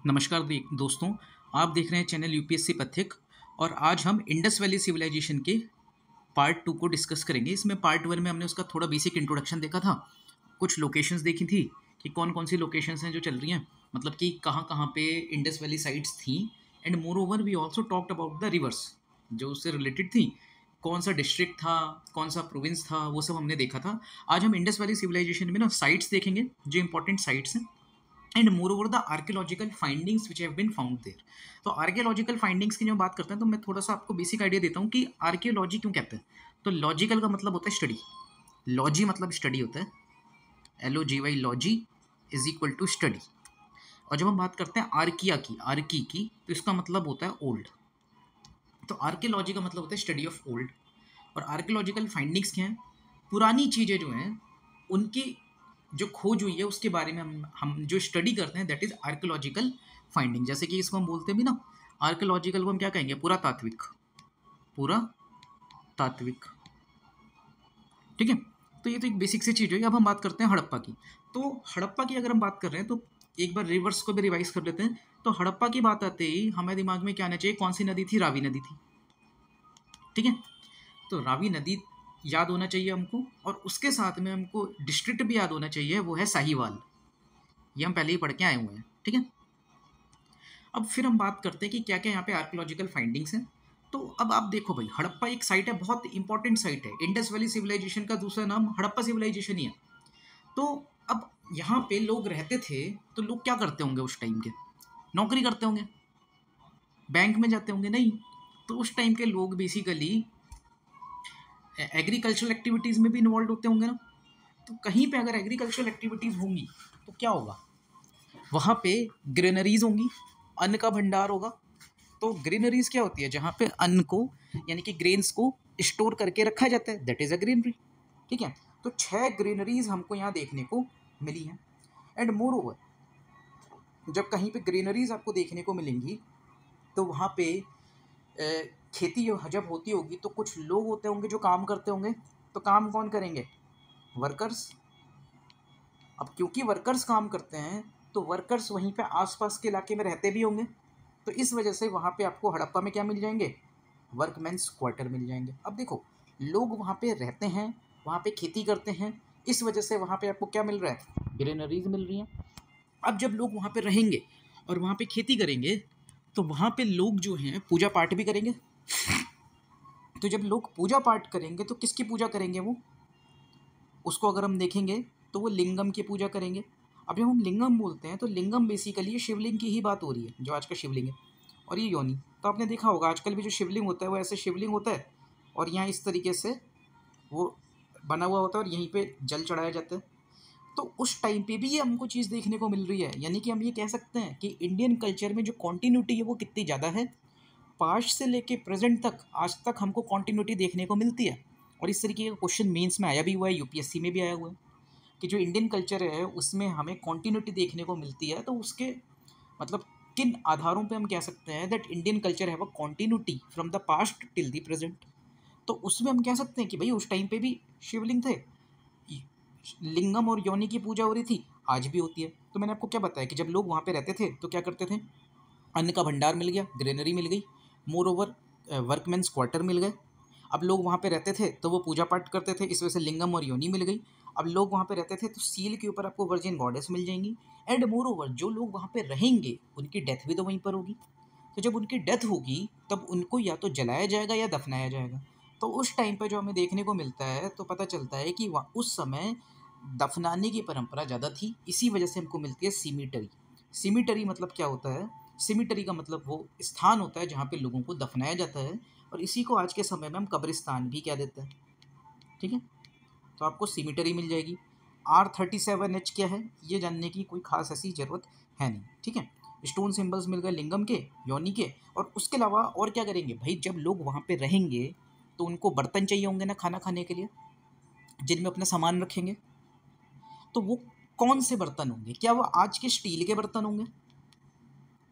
नमस्कार दोस्तों। आप देख रहे हैं चैनल यूपीएससी पथिक। और आज हम इंडस वैली सिविलाइजेशन के पार्ट 2 को डिस्कस करेंगे। इसमें पार्ट 1 में हमने उसका थोड़ा बेसिक इंट्रोडक्शन देखा था, कुछ लोकेशंस देखी थी कि कौन कौन सी लोकेशंस हैं जो चल रही हैं, मतलब कि कहाँ कहाँ पे इंडस वैली साइट्स थी। And moreover we also talked about the rivers जो उससे रिलेटेड थी, कौन सा डिस्ट्रिक्ट था, कौन सा प्रोविंस था, वो सब हमने देखा था। आज हम इंडस वैली सिविलाइजेशन में ना साइट्स देखेंगे जो इंपॉर्टेंट साइट्स हैं, and moreover the archaeological findings which have been found there. तो आर्कियोलॉजिकल फाइंडिंग्स की जो बात करते हैं तो मैं थोड़ा सा आपको बेसिक आइडिया देता हूँ कि आर्कियोलॉजी क्यों कहते हैं। तो लॉजिकल का मतलब होता है स्टडी, लॉजी मतलब स्टडी होता है, LOGY logy is equal to study. और जब हम बात करते हैं आर्किया की, आर्की की, तो इसका मतलब होता है ओल्ड। तो आर्कियोलॉजी का मतलब होता है स्टडी ऑफ ओल्ड। और आर्कियोलॉजिकल फाइंडिंग्स क्या हैं? पुरानी चीज़ें जो हैं उनकी जो खोज हुई है उसके बारे में हम जो स्टडी करते हैं, दैट इज आर्कियोलॉजिकल फाइंडिंग। जैसे कि इसको हम बोलते हैं भी ना, आर्कियोलॉजिकल को हम क्या कहेंगे? पुरातात्विक, पुरातात्विक। ठीक है। तो ये तो एक बेसिक सी चीज़ है। अब हम बात करते हैं हड़प्पा की। तो हड़प्पा की अगर हम बात कर रहे हैं तो एक बार रिवर्स को भी रिवाइज कर लेते हैं। तो हड़प्पा की बात आते ही हमारे दिमाग में क्या आना चाहिए? कौन सी नदी थी? रावी नदी थी। ठीक है। तो रावी नदी याद होना चाहिए हमको, और उसके साथ में हमको डिस्ट्रिक्ट भी याद होना चाहिए, वो है साहिवाल। ये हम पहले ही पढ़ के आए हुए हैं। ठीक है। अब फिर हम बात करते हैं कि क्या क्या यहाँ पे आर्कियोलॉजिकल फाइंडिंग्स हैं। तो अब आप देखो भाई, हड़प्पा एक साइट है, बहुत इंपॉर्टेंट साइट है। इंडस वैली सिविलाइजेशन का दूसरा नाम हड़प्पा सिविलाइजेशन ही है। तो अब यहाँ पे लोग रहते थे, तो लोग क्या करते होंगे उस टाइम के? नौकरी करते होंगे, बैंक में जाते होंगे? नहीं। तो उस टाइम के लोग बेसिकली एग्रीकल्चरल एक्टिविटीज़ में भी इन्वॉल्व होते होंगे ना। तो कहीं पे अगर एग्रीकल्चरल एक्टिविटीज़ होंगी तो क्या होगा? वहाँ पे ग्रेनरीज होंगी, अन्न का भंडार होगा। तो ग्रेनरीज क्या होती है? जहाँ पे अन्न को, यानी कि ग्रेन्स को स्टोर करके रखा जाता है, दैट इज़ अ ग्रेनरी। ठीक है। तो 6 ग्रेनरीज हमको यहाँ देखने को मिली हैं। एंड मोर ओवर, जब कहीं पे ग्रेनरीज आपको देखने को मिलेंगी तो वहाँ पे खेती जब होती होगी तो कुछ लोग होते होंगे जो काम करते होंगे। तो काम कौन करेंगे? वर्कर्स। अब क्योंकि वर्कर्स काम करते हैं तो वर्कर्स वहीं पे आसपास के इलाके में रहते भी होंगे। तो इस वजह से वहाँ पे आपको हड़प्पा में क्या मिल जाएंगे? वर्कमेंस क्वार्टर मिल जाएंगे। अब देखो, लोग वहाँ पे रहते हैं, वहाँ पे खेती करते हैं, इस वजह से वहाँ पे आपको क्या मिल रहा है? ग्रेनरीज मिल रही हैं। अब जब लोग वहाँ पे रहेंगे और वहाँ पे खेती करेंगे तो वहाँ पे लोग जो हैं पूजा पाठ भी करेंगे। तो जब लोग पूजा पाठ करेंगे तो किसकी पूजा करेंगे? वो, उसको अगर हम देखेंगे तो वो लिंगम की पूजा करेंगे। अब जब हम लिंगम बोलते हैं तो लिंगम बेसिकली ये शिवलिंग की ही बात हो रही है, जो आज का शिवलिंग है। और ये योनि, तो आपने देखा होगा आजकल भी जो शिवलिंग होता है वो ऐसे शिवलिंग होता है, और यहाँ इस तरीके से वो बना हुआ होता है और यहीं पे जल चढ़ाया जाता है। तो उस टाइम पे भी ये हमको चीज़ देखने को मिल रही है। यानी कि हम ये कह सकते हैं कि इंडियन कल्चर में जो कॉन्टीन्यूटी है वो कितनी ज़्यादा है। पास्ट से लेके प्रेजेंट तक, आज तक हमको कॉन्टीन्यूटी देखने को मिलती है। और इस तरीके का क्वेश्चन मेंस में आया भी हुआ है, यूपीएससी में भी आया हुआ है कि जो इंडियन कल्चर है उसमें हमें कॉन्टीन्यूटी देखने को मिलती है। तो उसके मतलब किन आधारों पे हम कह सकते हैं that Indian culture have a continuity from the past till the present? तो उसमें हम कह सकते हैं कि भाई उस टाइम पे भी शिवलिंग थे, लिंगम और योनि की पूजा हो रही थी, आज भी होती है। तो मैंने आपको क्या बताया कि जब लोग वहाँ पे रहते थे तो क्या करते थे? अन्न का भंडार मिल गया, ग्रेनरी मिल गई, मोर ओवर वर्कमेंस क्वार्टर मिल गए। अब लोग वहाँ पे रहते थे तो वो पूजा पाठ करते थे, इस वजह से लिंगम और योनि मिल गई। अब लोग वहाँ पे रहते थे तो सील के ऊपर आपको वर्जिन गॉडेस मिल जाएंगी। एंड मोर ओवर जो लोग वहाँ पे रहेंगे उनकी डेथ भी तो वहीं पर होगी। तो जब उनकी डेथ होगी तब उनको या तो जलाया जाएगा या दफनाया जाएगा। तो उस टाइम पे जो हमें देखने को मिलता है तो पता चलता है कि उस समय दफनाने की परंपरा ज़्यादा थी। इसी वजह से हमको मिलती है सीमिटरी। सीमिटरी मतलब क्या होता है? सीमिटरी का मतलब वो स्थान होता है जहाँ पे लोगों को दफनाया जाता है, और इसी को आज के समय में हम कब्रिस्तान भी कह देते हैं। ठीक है। तो आपको सीमिटरी मिल जाएगी। R37H क्या है ये जानने की कोई खास ऐसी ज़रूरत है नहीं। ठीक है। स्टोन सिंबल्स मिल गए लिंगम के, योनि के। और उसके अलावा और क्या करेंगे भाई? जब लोग वहाँ पे रहेंगे तो उनको बर्तन चाहिए होंगे ना खाना खाने के लिए, जिनमें अपना सामान रखेंगे। तो वो कौन से बर्तन होंगे? क्या वो आज के स्टील के बर्तन होंगे?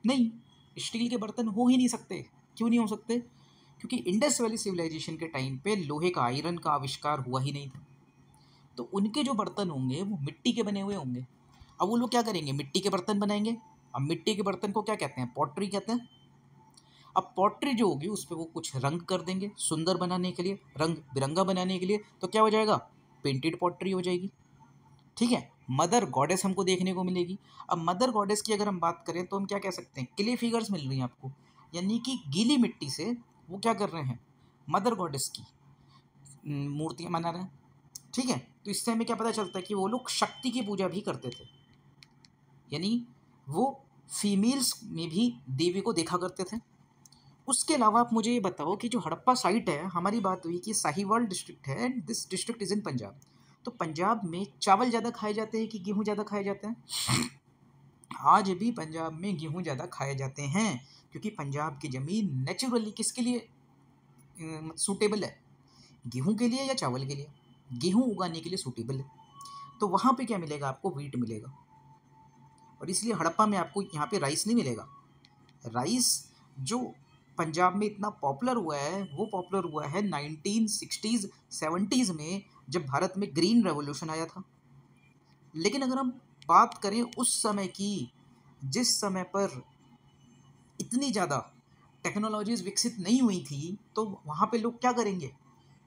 नहीं, स्टील के बर्तन हो ही नहीं सकते। क्यों नहीं हो सकते? क्योंकि इंडस वैली सिविलाइजेशन के टाइम पे लोहे का, आयरन का आविष्कार हुआ ही नहीं था। तो उनके जो बर्तन होंगे वो मिट्टी के बने हुए होंगे। अब वो लोग क्या करेंगे? मिट्टी के बर्तन बनाएंगे, अब मिट्टी के बर्तन को क्या कहते हैं? पॉटरी कहते हैं। अब पॉटरी जो होगी उस पर वो कुछ रंग कर देंगे सुंदर बनाने के लिए, रंग बिरंगा बनाने के लिए, तो क्या हो जाएगा? पेंटेड पॉटरी हो जाएगी। ठीक है, मदर गॉडेस हमको देखने को मिलेगी। अब मदर गॉडेस की अगर हम बात करें तो हम क्या कह सकते हैं? क्ले फिगर्स मिल रही हैं आपको, यानी कि गीली मिट्टी से वो क्या कर रहे हैं? मदर गॉडेस की मूर्तियाँ बना रहे हैं। ठीक है, तो इससे हमें क्या पता चलता है कि वो लोग शक्ति की पूजा भी करते थे, यानी वो फीमेल्स में भी देवी को देखा करते थे। उसके अलावा आप मुझे ये बताओ कि जो हड़प्पा साइट है, हमारी बात हुई कि साहिवाल डिस्ट्रिक्ट है and this district is in Punjab, तो पंजाब में चावल ज़्यादा खाए जाते हैं कि गेहूँ ज़्यादा खाए जाते हैं? आज भी पंजाब में गेहूँ ज़्यादा खाए जाते हैं, क्योंकि पंजाब की ज़मीन नेचुरली किसके लिए सूटेबल है? गेहूँ के लिए या चावल के लिए? गेहूँ उगाने के लिए सूटेबल है। तो वहाँ पे क्या मिलेगा आपको? वीट मिलेगा। और इसलिए हड़प्पा में आपको यहाँ पे राइस नहीं मिलेगा। राइस जो पंजाब में इतना पॉपुलर हुआ है वो पॉपुलर हुआ है 1960s 70s में, जब भारत में ग्रीन रेवोल्यूशन आया था। लेकिन अगर हम बात करें उस समय की, जिस समय पर इतनी ज़्यादा टेक्नोलॉजीज विकसित नहीं हुई थी, तो वहाँ पे लोग क्या करेंगे?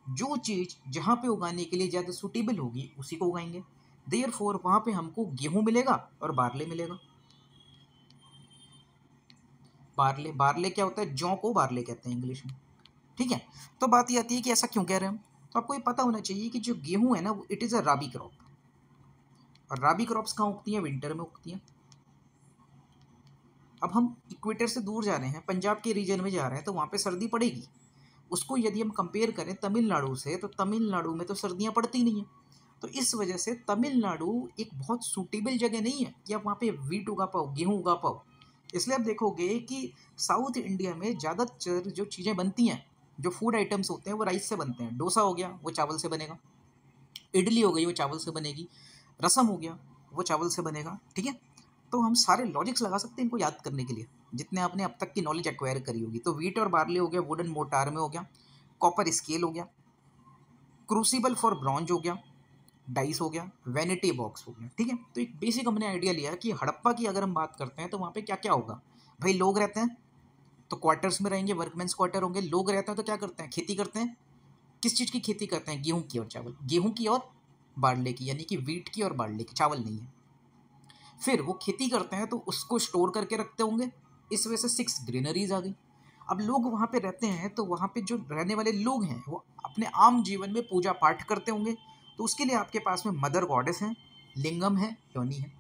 जो चीज़ जहाँ पे उगाने के लिए ज़्यादा सूटेबल होगी उसी को उगाएंगे। देयरफॉर वहाँ पे हमको गेहूँ मिलेगा और बार्ले मिलेगा। बार्ले, बार्ले क्या होता है? जौ को बार्ले कहते हैं इंग्लिश में। ठीक है, तो बात ये आती है कि ऐसा क्यों कह रहे हैं हम? तो आपको ये पता होना चाहिए कि जो गेहूँ है ना, वो it is a rabi crop, और राबी क्रॉप्स कहाँ उगती हैं? विंटर में उगती हैं। अब हम इक्वेटर से दूर जा रहे हैं, पंजाब के रीजन में जा रहे हैं, तो वहाँ पे सर्दी पड़ेगी। उसको यदि हम कंपेयर करें तमिलनाडु से, तो तमिलनाडु में तो सर्दियाँ पड़ती नहीं हैं। तो इस वजह से तमिलनाडु एक बहुत सूटेबल जगह नहीं है कि आप वहाँ पे वीट उगा पाओ, गेहूँ उगा पाओ। इसलिए आप देखोगे कि साउथ इंडिया में ज़्यादातर जो चीज़ें बनती हैं, जो फूड आइटम्स होते हैं, वो राइस से बनते हैं। डोसा हो गया, वो चावल से बनेगा। इडली हो गई, वो चावल से बनेगी। रसम हो गया, वो चावल से बनेगा। ठीक है, तो हम सारे लॉजिक्स लगा सकते हैं इनको याद करने के लिए, जितने आपने अब तक की नॉलेज एक्वायर करी होगी। तो वीट और बार्ले हो गया, वुडन मोटार में हो गया, कॉपर स्केल हो गया, क्रूसिबल फॉर ब्रॉन्ज हो गया, डाइस हो गया, वैनिटी बॉक्स हो गया। ठीक है, तो एक बेसिक हमने आइडिया लिया कि हड़प्पा की अगर हम बात करते हैं तो वहाँ पे क्या क्या होगा। भाई लोग रहते हैं तो क्वार्टर्स में रहेंगे, वर्कमेंस क्वार्टर होंगे। लोग रहते हैं तो क्या करते हैं? खेती करते हैं। किस चीज़ की खेती करते हैं? गेहूँ की और चावल, गेहूँ की और बार्ले की, यानी कि वीट की और बार्ले की, चावल नहीं है। फिर वो खेती करते हैं तो उसको स्टोर करके रखते होंगे, इस वजह से 6 ग्रेनरीज आ गई। अब लोग वहाँ पे रहते हैं तो वहाँ पे जो रहने वाले लोग हैं वो अपने आम जीवन में पूजा पाठ करते होंगे, तो उसके लिए आपके पास में मदर गॉडेस हैं, लिंगम है, योनि है।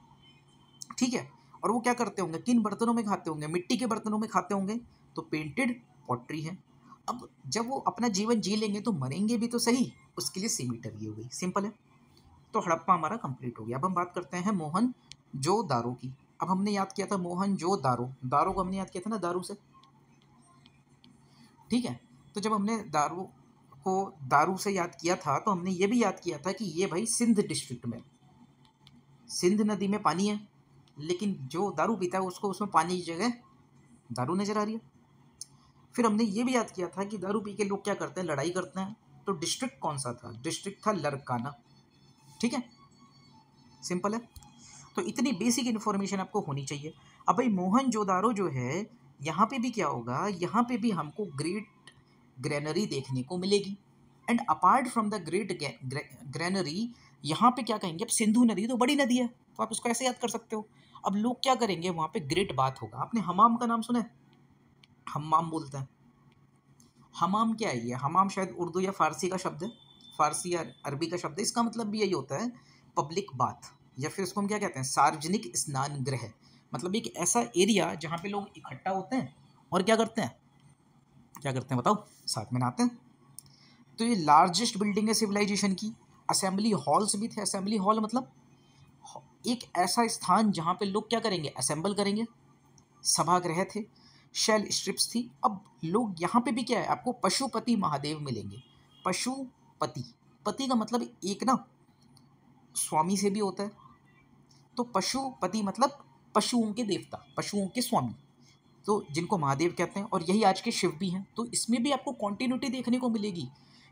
ठीक है, और वो क्या करते होंगे? किन बर्तनों में खाते होंगे? मिट्टी के बर्तनों में खाते होंगे, तो पेंटेड पॉटरी है। अब जब वो अपना जीवन जी लेंगे तो मरेंगे भी तो सही, उसके लिए सीमेटरी हो गई। सिंपल है। तो हड़प्पा हमारा कंप्लीट हो गया। अब हम बात करते हैं मोहन जो दारो की। अब हमने याद किया था मोहन जो दारो, दारो को हमने याद किया था ना, दारू से। ठीक है, तो जब हमने दारू को दारू से याद किया था तो हमने ये भी याद किया था कि ये भाई सिंध डिस्ट्रिक्ट में, सिंध नदी में पानी है, लेकिन जो दारू पीता है उसको उसमें पानी की जगह दारू नजर आ रही है। फिर हमने ये भी याद किया था कि दारू पी के लोग क्या करते हैं? लड़ाई करते हैं। तो डिस्ट्रिक्ट कौन सा था? डिस्ट्रिक्ट था लरकाना। ठीक है, सिंपल है। तो इतनी बेसिक इन्फॉर्मेशन आपको होनी चाहिए। अब भाई मोहनजोदारो जो है, यहाँ पे भी क्या होगा? यहाँ पे भी हमको ग्रेट ग्रैनरी देखने को मिलेगी। And apart from the great granary, यहाँ पे क्या कहेंगे? अब सिंधु नदी तो बड़ी नदी है, तो आप उसको ऐसे याद कर सकते हो। अब लोग क्या करेंगे? वहाँ पे ग्रेट बाथ होगा। आपने हमाम का नाम सुना है? हम्माम बोलते हैं। हमाम क्या है? ये हमाम शायद उर्दू या फारसी का शब्द है, फारसी या अरबी का शब्द है। इसका मतलब भी यही होता है, पब्लिक बाथ, या फिर उसको हम क्या कहते हैं? सार्वजनिक स्नान गृह। मतलब एक ऐसा एरिया जहाँ पे लोग इकट्ठा होते हैं और क्या करते हैं? क्या करते हैं बताओ? साथ में नहाते हैं। तो ये लार्जेस्ट बिल्डिंग है सिविलाइजेशन की। असेंबली हॉल्स भी थे। असेंबली हॉल मतलब एक ऐसा स्थान जहाँ पे लोग क्या करेंगे? असेंबल करेंगे। सभागृह थे। शेल स्ट्रिप्स थी। अब लोग यहाँ पे भी क्या है? आपको पशुपति महादेव मिलेंगे। पशुपति, पति का मतलब एक ना स्वामी से भी होता है, तो पशुपति मतलब पशुओं के देवता, पशुओं के स्वामी, तो जिनको महादेव कहते हैं, और यही आज के शिव भी हैं। तो इसमें भी आपको कॉन्टिन्यूटी देखने को मिलेगी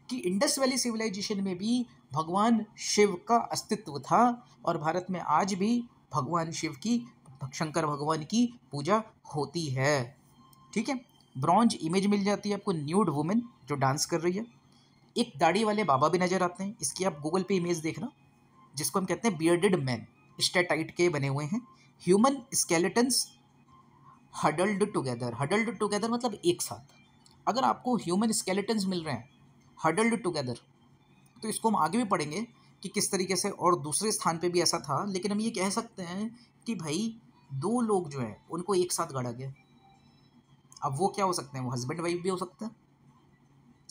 कि इंडस वैली सिविलाइजेशन में भी भगवान शिव का अस्तित्व था, और भारत में आज भी भगवान शिव की शंकर भगवान की पूजा होती है। ठीक है, ब्रॉन्ज इमेज मिल जाती है आपको, न्यूड वुमेन जो डांस कर रही है। एक दाढ़ी वाले बाबा भी नजर आते हैं, इसकी आप गूगल पे इमेज देखना, जिसको हम कहते हैं बियर्डेड मैन, स्टेटाइट के बने हुए हैं। Human skeletons huddled together, huddled together मतलब एक साथ। अगर आपको ह्यूमन स्केलेटन्स मिल रहे हैं हडल्ड टुगेदर, तो इसको हम आगे भी पढ़ेंगे कि किस तरीके से, और दूसरे स्थान पे भी ऐसा था। लेकिन हम ये कह सकते हैं कि भाई दो लोग जो हैं उनको एक साथ गाड़ा गया। अब वो क्या हो सकते हैं, वो हस्बैंड वाइफ भी हो सकते हैं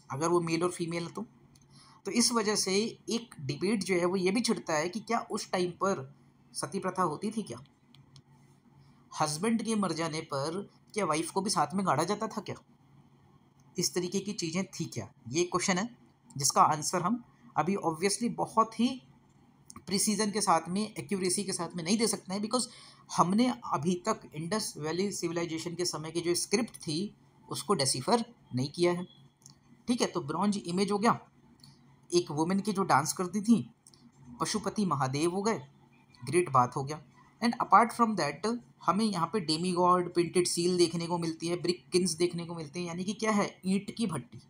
अगर वो मेल और फीमेल है तो इस वजह से एक डिबेट जो है वो ये भी छिड़ता है कि क्या उस टाइम पर सती प्रथा होती थी, क्या हस्बैंड के मर जाने पर क्या वाइफ को भी साथ में गाड़ा जाता था क्या, इस तरीके की चीज़ें थी क्या, ये क्वेश्चन है जिसका आंसर हम अभी ऑब्वियसली बहुत ही प्रिसीजन के साथ में, एक्यूरेसी के साथ में नहीं दे सकते हैं, बिकॉज हमने अभी तक इंडस वैली सिविलाइजेशन के समय की जो स्क्रिप्ट थी उसको डेसिफर नहीं किया है। ठीक है, तो ब्रॉन्ज इमेज हो गया, एक वुमेन की जो डांस करती थी, पशुपति महादेव हो गए, ग्रेट बात हो गया। एंड अपार्ट फ्रॉम दैट हमें यहाँ पे डेमी गॉड, पेंटेड सील देखने को मिलती है, ब्रिक किन्स देखने को मिलते हैं, यानी कि क्या है, ईंट की भट्टी।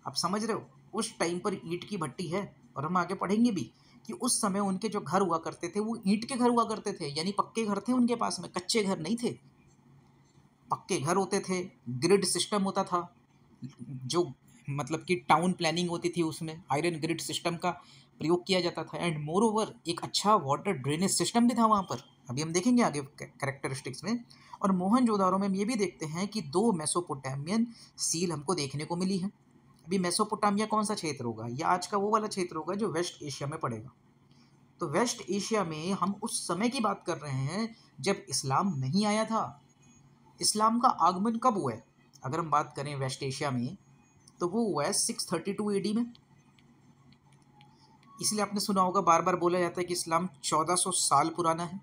आप समझ रहे हो, उस टाइम पर ईंट की भट्टी है। और हम आगे पढ़ेंगे भी कि उस समय उनके जो घर हुआ करते थे वो ईंट के घर हुआ करते थे, यानी पक्के घर थे उनके पास में, कच्चे घर नहीं थे, पक्के घर होते थे। ग्रिड सिस्टम होता था, जो मतलब कि टाउन प्लानिंग होती थी उसमें आयरन ग्रिड सिस्टम का प्रयोग किया जाता था। एंड मोर ओवर एक अच्छा वाटर ड्रेनेज सिस्टम भी था वहाँ पर, अभी हम देखेंगे आगे कैरेक्टरिस्टिक्स में। और मोहनजोदारो में हम ये भी देखते हैं कि 2 मेसोपोटामियन सील हमको देखने को मिली है। अभी मेसोपोटामिया कौन सा क्षेत्र होगा, या आज का वो वाला क्षेत्र होगा जो वेस्ट एशिया में पड़ेगा। तो वेस्ट एशिया में हम उस समय की बात कर रहे हैं जब इस्लाम नहीं आया था। इस्लाम का आगमन कब हुआ है अगर हम बात करें वेस्ट एशिया में, तो वो हुआ है 632 AD में। इसलिए आपने सुना होगा, बार बार बोला जाता है कि इस्लाम 1400 साल पुराना है।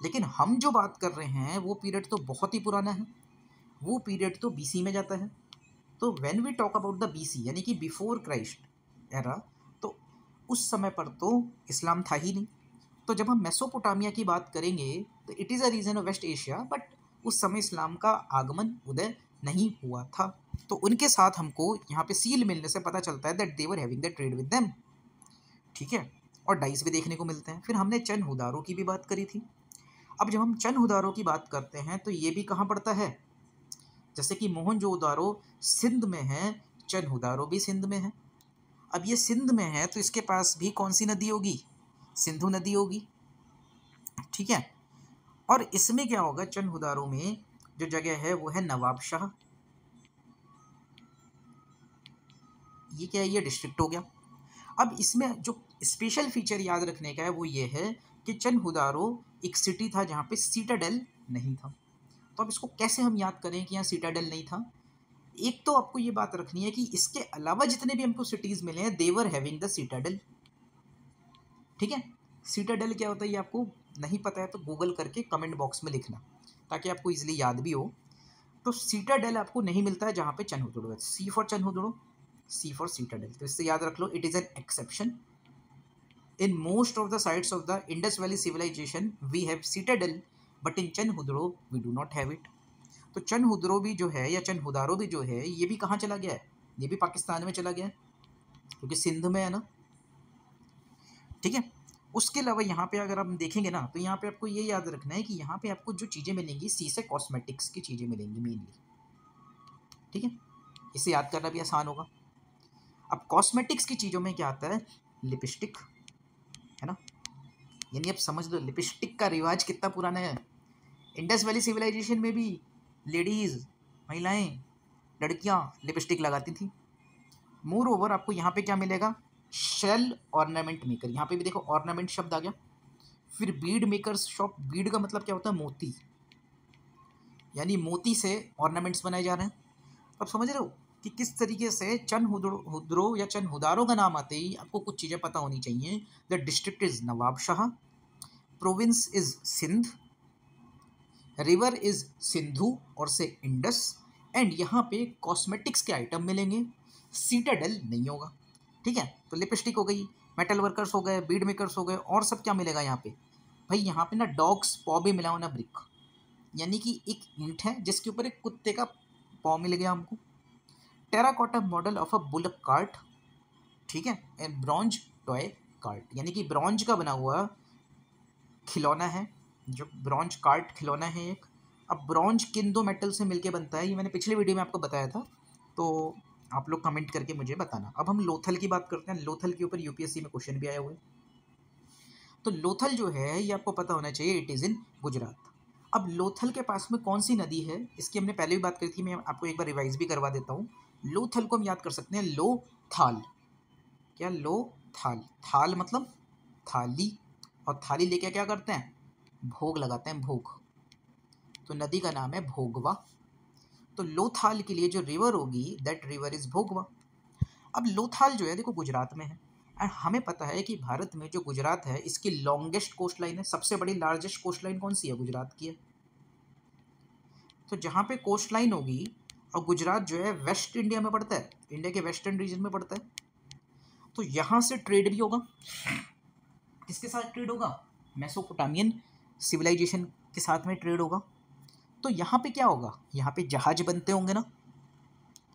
लेकिन हम जो बात कर रहे हैं वो पीरियड तो बहुत ही पुराना है, वो पीरियड तो BC में जाता है। तो when we talk about the BC यानी कि बिफोर क्राइस्ट एरा, तो उस समय पर तो इस्लाम था ही नहीं। तो जब हम मेसोपोटामिया की बात करेंगे तो it is a region of West Asia, but उस समय इस्लाम का आगमन उदय नहीं हुआ था। तो उनके साथ हमको यहाँ पे सील मिलने से पता चलता है that they were having the trade with them. ठीक है, और डाइस भी देखने को मिलते हैं। फिर हमने चंद हुदारों की भी बात करी थी। अब जब हम चंद हुदारों की बात करते हैं तो ये भी कहाँ पड़ता है, जैसे कि मोहनजोदारो सिंध में है, चंद हुदारो भी सिंध में है। अब ये सिंध में है तो इसके पास भी कौन सी नदी होगी, सिंधु नदी होगी। ठीक है, और इसमें क्या होगा, चंद हुदारों में जो जगह है वो है नवाबशाह। ये क्या है, ये डिस्ट्रिक्ट हो गया। अब इसमें जो स्पेशल फीचर याद रखने का है वो ये है कि चंद हुदारो एक सिटी था जहाँ पे सीटाडेल नहीं था। तो अब इसको कैसे हम याद करें कि यहाँ सीटाडेल नहीं था। एक तो आपको ये बात रखनी है कि इसके अलावा जितने भी हमको सिटीज़ मिले हैं देवर हैविंग द सीटाडेल। ठीक है, सीटाडेल क्या होता है ये आपको नहीं पता है तो गूगल करके कमेंट बॉक्स में लिखना ताकि आपको इजीली याद भी हो। तो सीटाडेल आपको नहीं मिलता है जहाँ पे चनहुदड़ो है, C for Chanhudaro, C for citadel. तो इससे याद रख लो, it is an exception. In most of the sites of the Indus valley civilisation we have citadel, but in Chanhudaro we do not have it. तो चनहुदड़ो भी जो है या चनहुदारो भी जो है ये भी कहाँ चला गया है, ये भी पाकिस्तान में चला गया है क्योंकि सिंध में है ना। ठीक है, उसके अलावा यहाँ पे अगर हम देखेंगे ना तो यहाँ पे आपको ये याद रखना है कि यहाँ पे आपको जो चीज़ें मिलेंगी सी से कॉस्मेटिक्स की चीज़ें मिलेंगी मेनली। ठीक है, इसे याद करना भी आसान होगा। अब कॉस्मेटिक्स की चीज़ों में क्या आता है, लिपस्टिक, है ना। यानी आप समझ लो लिपस्टिक का रिवाज कितना पुराना है। इंडस वैली सिविलाइजेशन में भी लेडीज़, महिलाएं, लड़कियां लिपस्टिक लगाती थी। मोर ओवर आपको यहाँ पे क्या मिलेगा, शेल ऑर्नामेंट मेकर, यहाँ पे भी देखो ऑर्नामेंट शब्द आ गया। फिर बीड मेकर्स शॉप, बीड का मतलब क्या होता है, मोती, यानी मोती से ऑर्नामेंट्स बनाए जा रहे हैं। अब समझ रहे हो कि किस तरीके से चंद हुदरो या चंद हुदारों का नाम आते ही आपको कुछ चीज़ें पता होनी चाहिए। The district is Nawabshah, province is Sindh, river is Sindhu और से इंडस, एंड यहाँ पे कॉस्मेटिक्स के आइटम मिलेंगे, सीटाडेल नहीं होगा। ठीक है, तो लिपस्टिक हो गई, मेटल वर्कर्स हो गए, बीड मेकर्स हो गए, और सब क्या मिलेगा यहाँ पे, भाई यहाँ पे ना डॉग्स पॉ भी मिला हो ना ब्रिक, यानी कि एक ईंट है जिसके ऊपर एक कुत्ते का पॉ मिल गया हमको। Terracotta model of a bullock cart, ठीक है, एंड ब्रॉन्ज टॉय कार्ट, यानी कि ब्रॉन्ज का बना हुआ खिलौना है, जो ब्रॉन्ज कार्ट खिलौना है एक। अब ब्रॉन्ज किन दो मेटल से मिलके बनता है ये मैंने पिछले वीडियो में आपको बताया था, तो आप लोग कमेंट करके मुझे बताना। अब हम लोथल की बात करते हैं। लोथल के ऊपर यूपीएससी में क्वेश्चन भी आया हुआ है। तो लोथल जो है ये आपको पता होना चाहिए, इट इज़ इन गुजरात। अब लोथल के पास में कौन सी नदी है, इसकी हमने पहले भी बात करी थी, मैं आपको एक बार रिवाइज भी करवा देता हूँ। लोथल को हम याद कर सकते हैं लो थाल। क्या लो थाल, थाल मतलब थाली, और थाली लेके क्या करते हैं, भोग लगाते हैं, भोग। तो नदी का नाम है भोगवा। तो लोथाल के लिए जो रिवर होगी दैट रिवर इज भोगवा। अब लोथाल जो है देखो गुजरात में है, एंड हमें पता है कि भारत में जो गुजरात है इसकी लॉन्गेस्ट कोस्ट लाइन है, सबसे बड़ी लार्जेस्ट कोस्ट लाइन कौन सी है, गुजरात की है। तो जहाँ पे कोस्ट लाइन होगी, और गुजरात जो है वेस्ट इंडिया में पड़ता है, इंडिया के वेस्टर्न रीजन में पड़ता है, तो यहाँ से ट्रेड भी होगा। किसके साथ ट्रेड होगा, मेसोपोटामियन सिविलाइजेशन के साथ में ट्रेड होगा। तो यहाँ पे क्या होगा, यहाँ पे जहाज बनते होंगे ना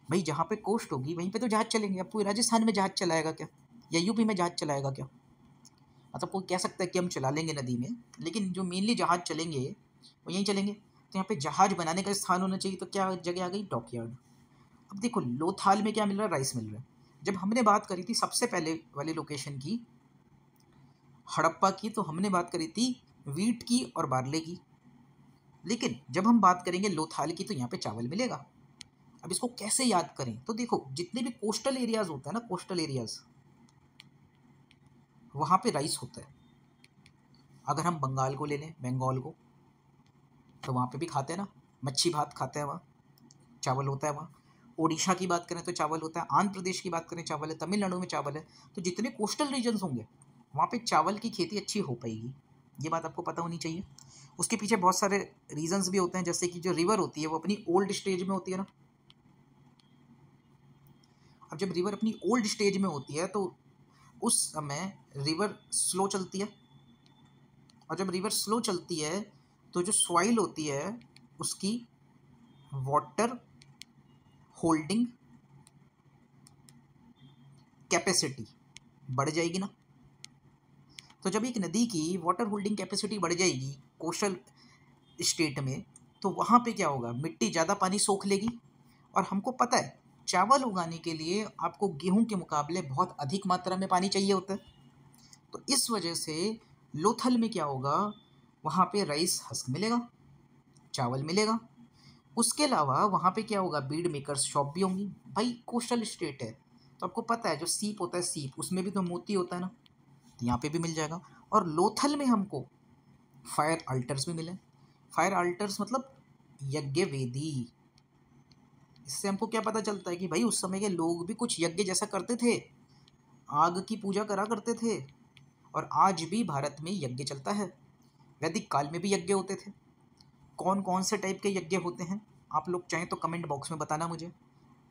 भाई, जहाँ पे कोस्ट होगी वहीं पे तो जहाज चलेंगे। अब कोई राजस्थान में जहाज चलाएगा क्या, या यूपी में जहाज चलाएगा क्या, मतलब कोई कह सकता है कि हम चला लेंगे नदी में, लेकिन जो मेनली जहाज चलेंगे वो यहीं चलेंगे। तो यहाँ पे जहाज बनाने का स्थान होना चाहिए, तो क्या जगह आ गई, डॉकयार्ड। अब देखो लोथाल में क्या मिल रहा है, राइस मिल रहा है। जब हमने बात करी थी सबसे पहले वाली लोकेशन की, हड़प्पा की, तो हमने बात करी थी वीट की और बार्ले की, लेकिन जब हम बात करेंगे लोथाल की तो यहाँ पे चावल मिलेगा। अब इसको कैसे याद करें, तो देखो जितने भी कोस्टल एरियाज होता है ना, कोस्टल एरियाज, वहाँ पे राइस होता है। अगर हम बंगाल को ले लें, बंगाल को, तो वहाँ पे भी खाते हैं ना, मच्छी भात खाते हैं, वहाँ चावल होता है। वहाँ ओडिशा की बात करें तो चावल होता है, आंध्र प्रदेश की बात करें चावल है, तमिलनाडु में चावल है। तो जितने कोस्टल रीजन्स होंगे वहाँ पे चावल की खेती अच्छी हो पाएगी, ये बात आपको पता होनी चाहिए। उसके पीछे बहुत सारे रीजन्स भी होते हैं, जैसे कि जो रिवर होती है वो अपनी ओल्ड स्टेज में होती है ना। अब जब रिवर अपनी ओल्ड स्टेज में होती है तो उस समय रिवर स्लो चलती है, और जब रिवर स्लो चलती है तो जो सॉइल होती है उसकी वाटर होल्डिंग कैपेसिटी बढ़ जाएगी ना। तो जब एक नदी की वाटर होल्डिंग कैपेसिटी बढ़ जाएगी कोस्टल स्टेट में, तो वहाँ पे क्या होगा, मिट्टी ज़्यादा पानी सोख लेगी। और हमको पता है चावल उगाने के लिए आपको गेहूं के मुकाबले बहुत अधिक मात्रा में पानी चाहिए होता है। तो इस वजह से लोथल में क्या होगा, वहाँ पे राइस हस्क मिलेगा, चावल मिलेगा। उसके अलावा वहाँ पे क्या होगा, बीड मेकर्स शॉप भी होंगी। भाई कोस्टल स्टेट है तो आपको पता है जो सीप होता है, सीप उसमें भी तो मोती होता है ना, तो यहाँ पे भी मिल जाएगा। और लोथल में हमको फायर अल्टर्स भी मिले। फायर अल्टर्स मतलब यज्ञ वेदी। इससे हमको क्या पता चलता है कि भाई उस समय के लोग भी कुछ यज्ञ जैसा करते थे, आग की पूजा करा करते थे। और आज भी भारत में यज्ञ चलता है, वैदिक काल में भी यज्ञ होते थे। कौन कौन से टाइप के यज्ञ होते हैं आप लोग चाहें तो कमेंट बॉक्स में बताना मुझे।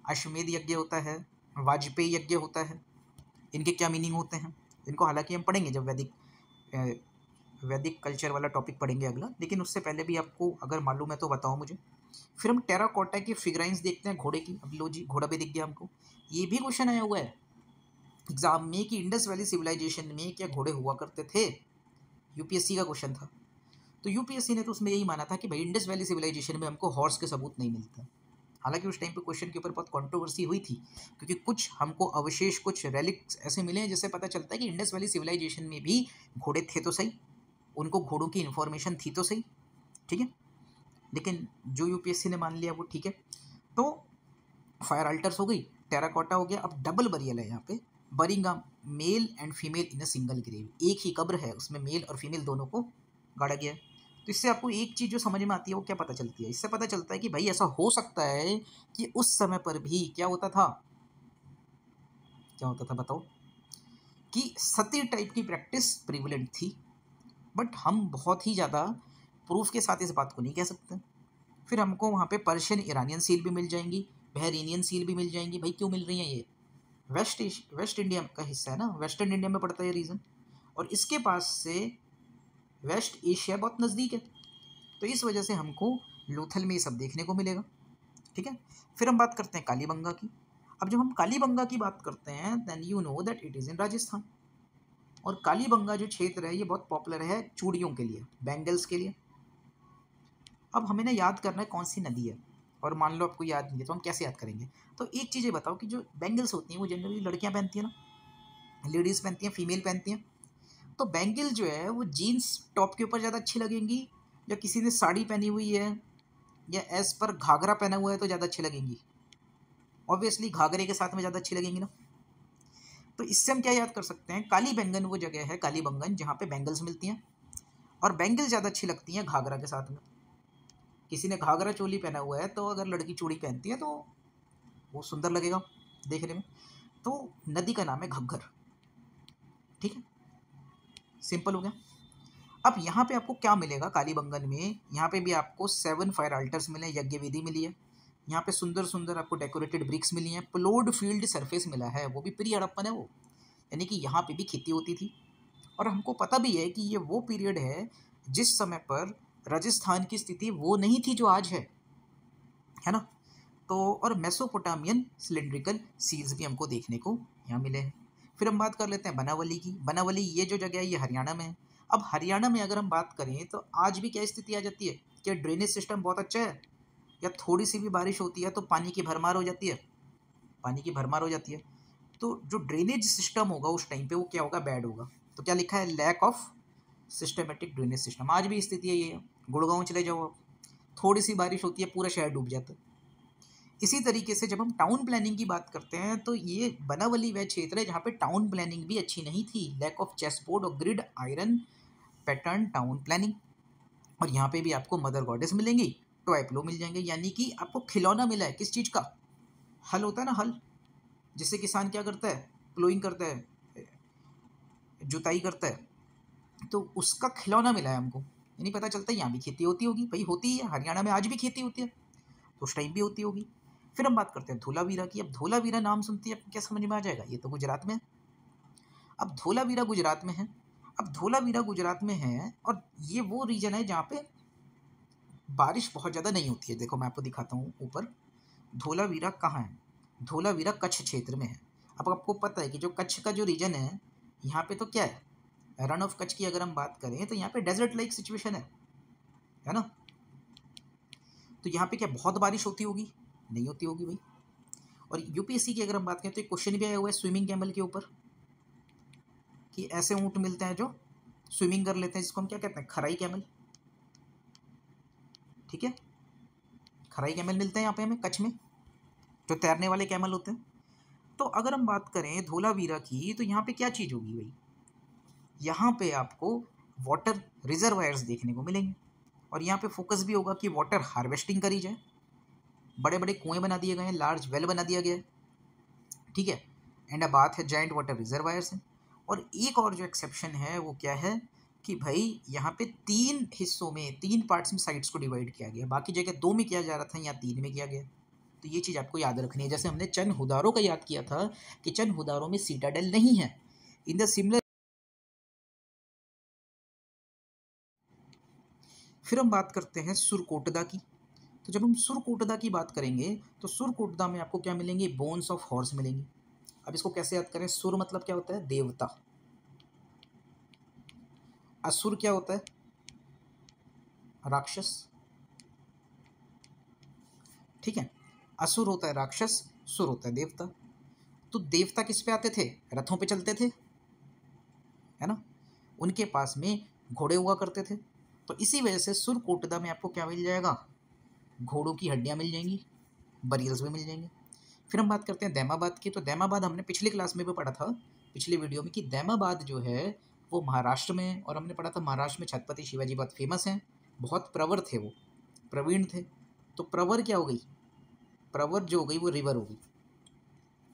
अश्वमेध यज्ञ होता है, वाजपेयी यज्ञ होता है, इनके क्या मीनिंग होते हैं, इनको हालांकि हम पढ़ेंगे जब वैदिक कल्चर वाला टॉपिक पढ़ेंगे अगला, लेकिन उससे पहले भी आपको अगर मालूम है तो बताओ मुझे। फिर हम टेराकोटा की फिगराइंस देखते हैं घोड़े की। अब लो जी, घोड़ा भी दिख गया हमको। ये भी क्वेश्चन आया हुआ है एग्जाम में कि इंडस वैली सिविलाइजेशन में क्या घोड़े हुआ करते थे, यूपीएससी का क्वेश्चन था। तो यूपीएससी ने तो उसमें यही माना था कि भाई इंडस वैली सिविलाइजेशन में हमको हॉर्स के सबूत नहीं मिलता। हालांकि उस टाइम पे क्वेश्चन के ऊपर बहुत कंट्रोवर्सी हुई थी, क्योंकि कुछ हमको अवशेष, कुछ रेलिक्स ऐसे मिले हैं जिससे पता चलता है कि इंडस वैली सिविलाइजेशन में भी घोड़े थे तो सही, उनको घोड़ों की इन्फॉर्मेशन थी तो सही, ठीक है। लेकिन जो यूपीएससी ने मान लिया वो ठीक है। तो फायर अल्टर्स हो गई, टेराकोटा हो गया। अब डबल बरियल है यहाँ पे, burying male and female in a single grave, एक ही कब्र है उसमें मेल और फीमेल दोनों को गाड़ा गया है। तो इससे आपको एक चीज़ जो समझ में आती है वो क्या पता चलती है, इससे पता चलता है कि भाई ऐसा हो सकता है कि उस समय पर भी क्या होता था, क्या होता था बताओ, कि सती टाइप की प्रैक्टिस प्रिवलेंट थी। बट हम बहुत ही ज़्यादा प्रूफ के साथ इस बात को नहीं कह सकते। फिर हमको वहाँ पे पर्शियन ईरानियन सील भी मिल जाएंगी, बहरीनियन सील भी मिल जाएंगी। भाई क्यों मिल रही हैं ये, वेस्ट इंडिया का हिस्सा है ना, वेस्टर्न इंडिया में पड़ता है ये रीजन। और इसके पास से वेस्ट एशिया बहुत नज़दीक है, तो इस वजह से हमको लोथल में ये सब देखने को मिलेगा। ठीक है, फिर हम बात करते हैं कालीबंगा की। अब जब हम कालीबंगा की बात करते हैं then you know that it is in Rajasthan. और कालीबंगा जो क्षेत्र है ये बहुत पॉपुलर है चूड़ियों के लिए, बैंगल्स के लिए। अब हमें ना याद करना है कौन सी नदी है, और मान लो आपको याद नहीं है तो हम कैसे याद करेंगे। तो एक चीज़ ये बताओ कि जो बैंगल्स होती हैं वो जनरली लड़कियां पहनती हैं ना, लेडीज़ पहनती हैं, फीमेल पहनती हैं। तो बैंगल जो है वो जीन्स टॉप के ऊपर ज़्यादा अच्छी लगेंगी, या किसी ने साड़ी पहनी हुई है या एज पर घाघरा पहना हुआ है तो ज़्यादा अच्छी लगेंगी। ऑब्वियसली घाघरे के साथ में ज़्यादा अच्छी लगेंगी ना। तो इससे हम क्या याद कर सकते हैं, काली बैंगन वो जगह है, कालीबंगन, जहाँ पे बैंगल्स मिलती हैं, और बैंगल ज़्यादा अच्छी लगती हैं घाघरा के साथ में। किसी ने घाघरा चोली पहना हुआ है तो अगर लड़की चूड़ी पहनती है तो वो सुंदर लगेगा देखने में। तो नदी का नाम है घग्गर। ठीक है, सिंपल हो गया। अब यहाँ पे आपको क्या मिलेगा कालीबंगन में, यहाँ पे भी आपको 7 फायर अल्टर्स मिले, यज्ञ विधि मिली है। यहाँ पे सुंदर सुंदर आपको डेकोरेटेड ब्रिक्स मिली हैं, प्लोड फील्ड सरफेस मिला है, वो भी प्री हड़प्पन है वो, यानी कि यहाँ पे भी खेती होती थी। और हमको पता भी है कि ये वो पीरियड है जिस समय पर राजस्थान की स्थिति वो नहीं थी जो आज है ना। तो और मेसोपोटामियन सिलेंड्रिकल सील्स भी हमको देखने को यहाँ मिले हैं। फिर हम बात कर लेते हैं बनावली की। बनावली ये जो जगह है ये हरियाणा में है। अब हरियाणा में अगर हम बात करें तो आज भी क्या स्थिति आ जाती है, क्या ड्रेनेज सिस्टम बहुत अच्छा है, या थोड़ी सी भी बारिश होती है तो पानी की भरमार हो जाती है, पानी की भरमार हो जाती है। तो जो ड्रेनेज सिस्टम होगा उस टाइम पे वो क्या होगा, बैड होगा। तो क्या लिखा है, lack of systematic drainage system. आज भी स्थिति है ये, गुड़गांव चले जाओ आप, थोड़ी सी बारिश होती है पूरा शहर डूब जाता है। इसी तरीके से जब हम टाउन प्लानिंग की बात करते हैं तो ये बनावली वह क्षेत्र है जहाँ पे टाउन प्लानिंग भी अच्छी नहीं थी, लैक ऑफ चेसबोर्ड और grid iron pattern town planning. और यहाँ पे भी आपको मदर गॉडेस मिलेंगी, टॉयप्लो मिल जाएंगे, यानी कि आपको खिलौना मिला है किस चीज़ का, हल होता है ना, हल जिससे किसान क्या करता है, प्लोइंग करता है, जुताई करता है, तो उसका खिलौना मिला है हमको। यानी पता चलता है यहाँ भी खेती होती होगी, भाई होती है, हरियाणा में आज भी खेती होती है तो उस टाइम भी होती होगी। फिर हम बात करते हैं धोलावीरा की। अब धोलावीरा नाम सुनती है क्या समझ में आ जाएगा, ये तो गुजरात में है। अब धोलावीरा गुजरात में है। अब धोलावीरा गुजरात में है और ये वो रीजन है जहाँ पे बारिश बहुत ज़्यादा नहीं होती है। देखो मैं आपको दिखाता हूँ ऊपर, धोलावीरा कहाँ है, धोलावीरा कच्छ क्षेत्र में है। अब आपको पता है कि जो कच्छ का जो रीजन है यहाँ पे तो क्या है, रन ऑफ कच्छ की अगर हम बात करें तो यहाँ पे डेजर्ट लाइक सिचुएशन है ना। तो यहाँ पे क्या बहुत बारिश होती होगी, नहीं होती होगी भाई। और यूपीएससी की अगर हम बात करें तो एक क्वेश्चन भी आया हुआ है स्विमिंग कैमल के ऊपर, कि ऐसे ऊँट मिलते हैं जो स्विमिंग कर लेते हैं, जिसको हम क्या कहते हैं, खराई कैमल। ठीक है, खराई कैमल मिलते हैं यहाँ पे हमें कच्छ में, जो तैरने वाले कैमल होते हैं। तो अगर हम बात करें धोलावीरा की तो यहाँ पे क्या चीज़ होगी भाई, यहाँ पे आपको वाटर रिजर्वायर्स देखने को मिलेंगे, और यहाँ पे फोकस भी होगा कि वाटर हार्वेस्टिंग करी जाए। बड़े बड़े कुएं बना दिए गए हैं, लार्ज वेल बना दिया गया है। ठीक है, एंड अब बात है जॉइंट वाटर रिजर्वायर्स है। और एक और जो एक्सेप्शन है वो क्या है कि भाई यहाँ पे 3 हिस्सों में, 3 पार्ट्स में साइट्स को डिवाइड किया गया, बाकी जगह 2 में किया जा रहा था, यहाँ 3 में किया गया। तो ये चीज़ आपको याद रखनी है। जैसे हमने चंद हुदारों का याद किया था कि चंद हुदारों में सीटाडेल नहीं है, इन द सिमिलर। फिर हम बात करते हैं सुरकोटदा की। तो जब हम सुरकोटदा की बात करेंगे तो सुरकोटदा में आपको क्या मिलेंगे, बोन्स ऑफ हॉर्स मिलेंगे। अब इसको कैसे याद करें, सुर मतलब क्या होता है, देवता। असुर क्या होता है, राक्षस। ठीक है, असुर होता है राक्षस, सुर होता है देवता। तो देवता किस पे आते थे, रथों पे चलते थे, है ना, उनके पास में घोड़े हुआ करते थे। तो इसी वजह से सुरकोटदा में आपको क्या मिल जाएगा, घोड़ों की हड्डियाँ मिल जाएंगी, बरियल्स भी मिल जाएंगे। फिर हम बात करते हैं दैमाबाद की। तो दैमाबाद हमने पिछली क्लास में भी पढ़ा था, पिछले वीडियो में, कि दैमाबाद जो है वो महाराष्ट्र में है, और हमने पढ़ा था महाराष्ट्र में छत्रपति शिवाजी बहुत फेमस हैं, बहुत प्रवर थे वो, प्रवीण थे। तो प्रवर क्या हो गई, प्रवर जो हो गई वो रिवर हो गई,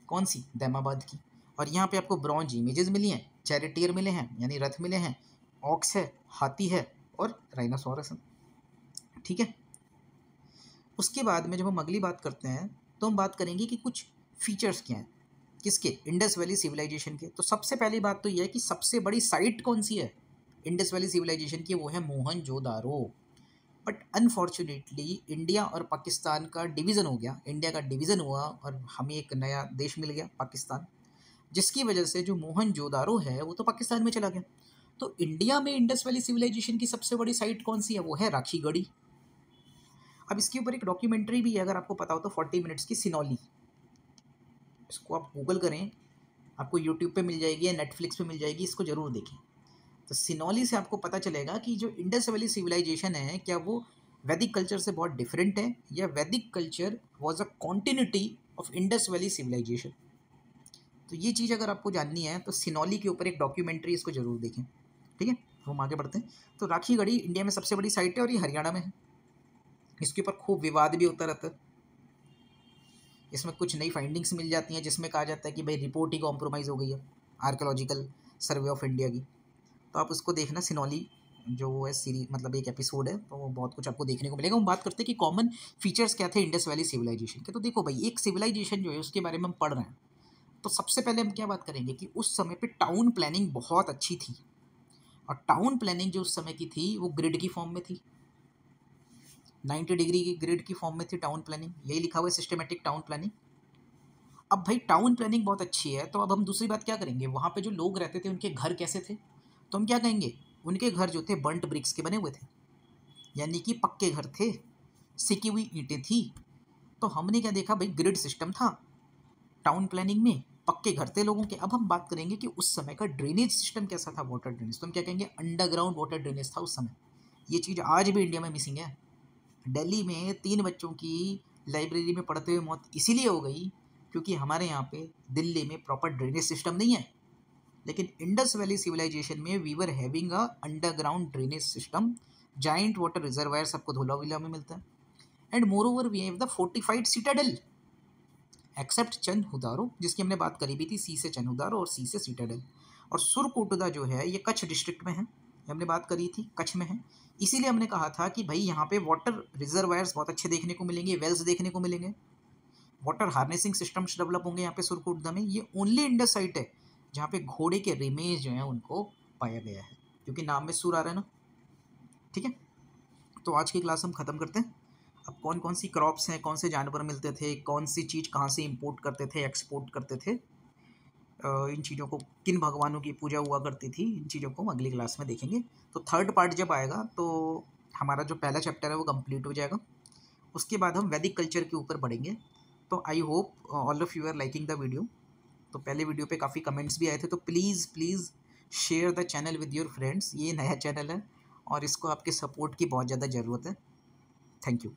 कौन सी, दैमाबाद की। और यहाँ पे आपको ब्रॉन्ज इमेजेस मिली हैं, चैरिटियर मिले हैं यानी रथ मिले हैं, ऑक्स है, हाथी है, और राइनासोरस है। ठीक है, उसके बाद में जब हम अगली बात करते हैं तो हम बात करेंगे कि कुछ फीचर्स क्या हैं, किसके, इंडस वैली सिविलाइजेशन के। तो सबसे पहली बात तो यह है कि सबसे बड़ी साइट कौन सी है, इंडस वैली सिविलाइजेशन की, वो है मोहनजोदारो। बट अनफॉर्चुनेटली इंडिया और पाकिस्तान का डिवीज़न हो गया, इंडिया का डिवीज़न हुआ और हमें एक नया देश मिल गया पाकिस्तान, जिसकी वजह से जो मोहनजोदारो है वो तो पाकिस्तान में चला गया। तो इंडिया में इंडस वैली सिविलाइजेशन की सबसे बड़ी साइट कौन सी है? वो है राखीगढ़ी। अब इसके ऊपर एक डॉक्यूमेंट्री भी है, अगर आपको पता हो तो, 40 मिनट्स की, सिनौली। इसको आप गूगल करें, आपको यूट्यूब पे मिल जाएगी या नेटफ्लिक्स पे मिल जाएगी, इसको ज़रूर देखें। तो सिनौली से आपको पता चलेगा कि जो इंडस वैली सिविलाइजेशन है, क्या वो वैदिक कल्चर से बहुत डिफरेंट है, या Vedic culture was a continuity of Indus valley civilisation. तो ये चीज़ अगर आपको जाननी है तो सिनौली के ऊपर एक डॉक्यूमेंट्री, इसको ज़रूर देखें। ठीक है, हम आगे बढ़ते हैं। तो राखीगढ़ी इंडिया में सबसे बड़ी साइट है और ये हरियाणा में है। इसके ऊपर खूब विवाद भी होता रहता है। इसमें कुछ नई फाइंडिंग्स मिल जाती हैं जिसमें कहा जाता है कि भाई रिपोर्ट ही कॉम्प्रोमाइज़ हो गई है आर्कियोलॉजिकल सर्वे ऑफ इंडिया की। तो आप उसको देखना, सिनौली जो है सीरीज, मतलब एक एपिसोड है, तो वो बहुत कुछ आपको देखने को मिलेगा। हम बात करते हैं कि कॉमन फीचर्स क्या थे इंडस वैली सिविलाइजेशन के। तो देखो भाई, एक सिविलाइजेशन जो है उसके बारे में हम पढ़ रहे हैं, तो सबसे पहले हम क्या बात करेंगे कि उस समय पे टाउन प्लानिंग बहुत अच्छी थी। और टाउन प्लानिंग जो उस समय की थी वो ग्रिड की फॉर्म में थी, 90 डिग्री की ग्रिड की फॉर्म में थी टाउन प्लानिंग। यही लिखा हुआ है, सिस्टमेटिक टाउन प्लानिंग। अब भाई टाउन प्लानिंग बहुत अच्छी है, तो अब हम दूसरी बात क्या करेंगे, वहाँ पे जो लोग रहते थे उनके घर कैसे थे? तो हम क्या कहेंगे, उनके घर जो थे बर्न्ट ब्रिक्स के बने हुए थे, यानी कि पक्के घर थे, सिकी हुई ईंटें थी। तो हमने क्या देखा भाई, ग्रिड सिस्टम था टाउन प्लानिंग में, पक्के घर थे लोगों के। अब हम बात करेंगे कि उस समय का ड्रेनेज सिस्टम कैसा था, वाटर ड्रेनेज। तो हम क्या कहेंगे, अंडरग्राउंड वाटर ड्रेनेज था उस समय। ये चीज़ आज भी इंडिया में मिसिंग है। दिल्ली में 3 बच्चों की लाइब्रेरी में पढ़ते हुए मौत इसीलिए हो गई क्योंकि हमारे यहाँ पे दिल्ली में प्रॉपर ड्रेनेज सिस्टम नहीं है। लेकिन इंडस वैली सिविलाइजेशन में we were having a underground drainage system, giant water reservoir सबको धोलाविला में मिलता है। And moreover we have the fortified citadel, except Chanhudaro जिसकी हमने बात करी भी थी, सी से चंदहुदारो और सी से सिटाडेल। और सुरकोटदा जो है ये कच्छ डिस्ट्रिक्ट में है, हमने बात करी थी कच्छ में है। इसीलिए हमने कहा था कि भाई यहाँ पे वाटर रिजर्वायर्स बहुत अच्छे देखने को मिलेंगे, वेल्स देखने को मिलेंगे, वाटर हार्नेसिंग सिस्टम्स डेवलप होंगे यहाँ पे सुरकोटदा में। ये ओनली इंडस साइट है जहाँ पे घोड़े के रिमेज जो हैं उनको पाया गया है, क्योंकि नाम में सुर आ रहा है ना। ठीक है, तो आज की क्लास हम ख़त्म करते हैं। अब कौन कौन सी क्रॉप्स हैं, कौन से जानवर मिलते थे, कौन सी चीज़ कहाँ से इंपोर्ट करते थे, एक्सपोर्ट करते थे, इन चीज़ों को, किन भगवानों की पूजा हुआ करती थी, इन चीज़ों को हम अगली क्लास में देखेंगे। तो थर्ड पार्ट जब आएगा तो हमारा जो पहला चैप्टर है वो कंप्लीट हो जाएगा। उसके बाद हम वैदिक कल्चर के ऊपर बढ़ेंगे। तो I hope all of you are liking the video. तो पहले वीडियो पे काफ़ी कमेंट्स भी आए थे, तो please please share the channel with your friends. ये नया चैनल है और इसको आपके सपोर्ट की बहुत ज़्यादा ज़रूरत है। Thank you.